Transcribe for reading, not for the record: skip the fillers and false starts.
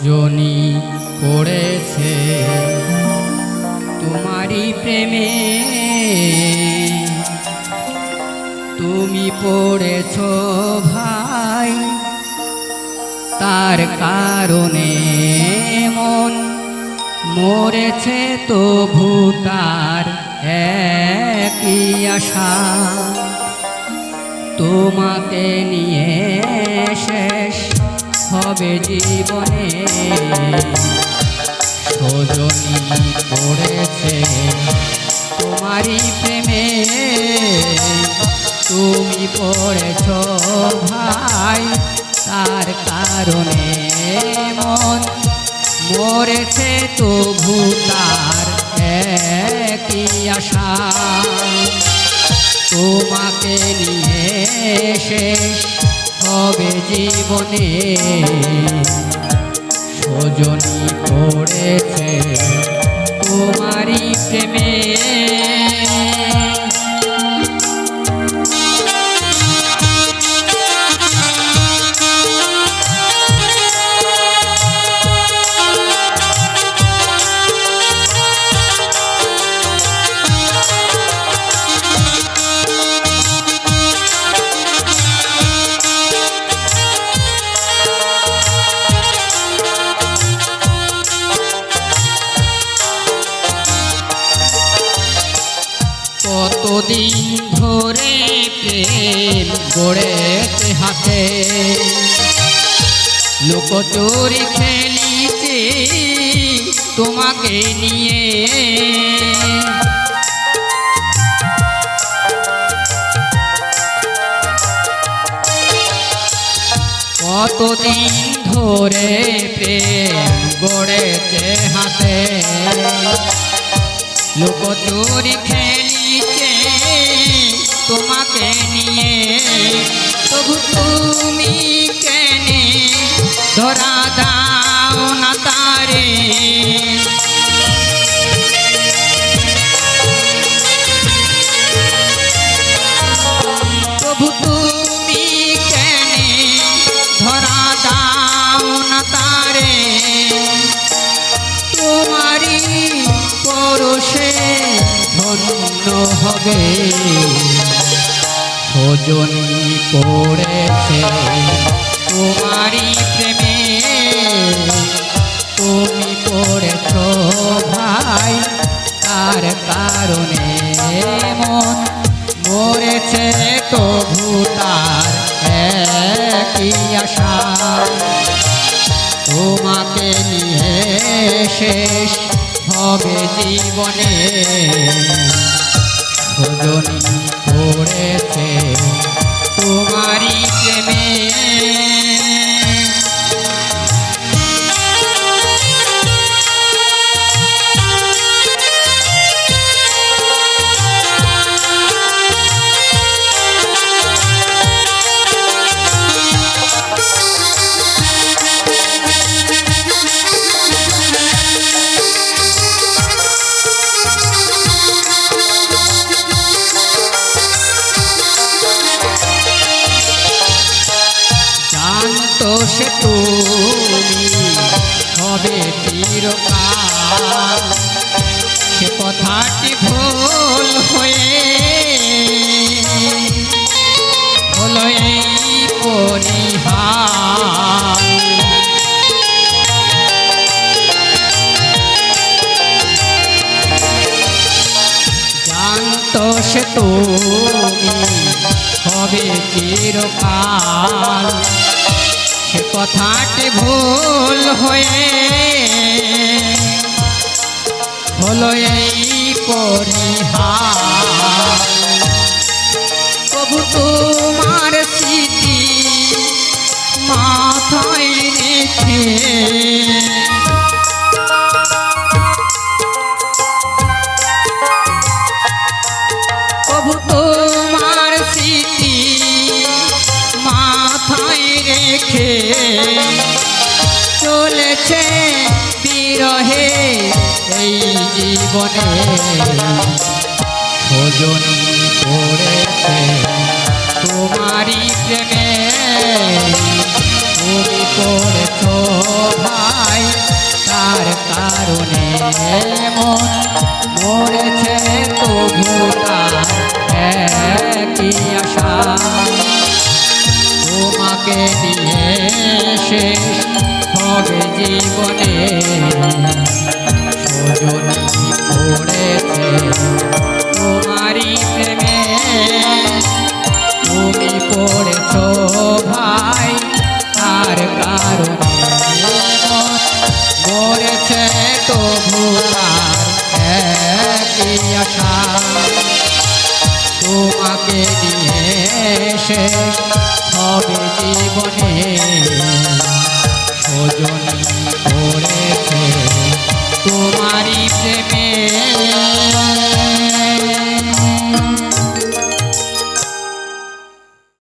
সজনী পড়েছে তোমারই প্রেমে, তুমি পড়েছ ভাই, তার কারণে মন মরেছে তবু তার একই আশা, তোমাকে নিয়ে শেষ হবে জীবনে। সজনী পড়েছে তোমারই প্রেমে, তুমি পড়েছ ভাই, তার কারণে মন মরেছে তবু তার একই আশা, তোমাকে নিয়ে শেষ হবে জীবনে। সজনী পড়েছে তোমারই প্রেমে। কতদিন ধরে প্রেম গড়েছে হাতে, লুকোচুরি খেলিছে তোমাকে নিয়ে। কতদিন ধরে প্রেম গড়েছে হাতে, লুকোচুরি খেলিছে তোমাকে নিয়ে। তবু তুমি কেনে ধরা দাও না তারে, তবু তুমি কেনে ধরা দাও না তারে। তোমারই পরশে ধন্য হবে, সজনী পড়েছে তোমারই প্রেমে, তুমি পড়েছ ভাই, তার কারণে মন মরেছে তবু তার একই আশা, তোমাকে নিয়ে শেষ হবে জীবনে। সজনী পড়েছে তোমারই প্রেমে। সে তুমি হবে চিরকাল, সে কথাটি ভুল হয়ে হলো এই পরিহার। জানতো সে তুমি হবে চিরকাল, সে কথাটি ভুল হয়ে হলো এই পরিহার। প্রভু তোমার স্মৃতি মাথায় রেখে, প্রভু তোমার স্মৃতি মাথায় রেখে চলেছে বিরহে এই জীবনে। সজনী পড়েছে তোমারই প্রেমে, তুমি পড়েছ ভাই, নিয়ে শেষ হবে জীবনে সজনী পড়েছে তোমারই প্রেমে তুমি পড়েছ ভাই তার কারণে মরেছে তবু তার একই আশা তোমাকে নিয়ে শেষ হবে জীবনে সজনী পড়েছে তোমারই প্রেমে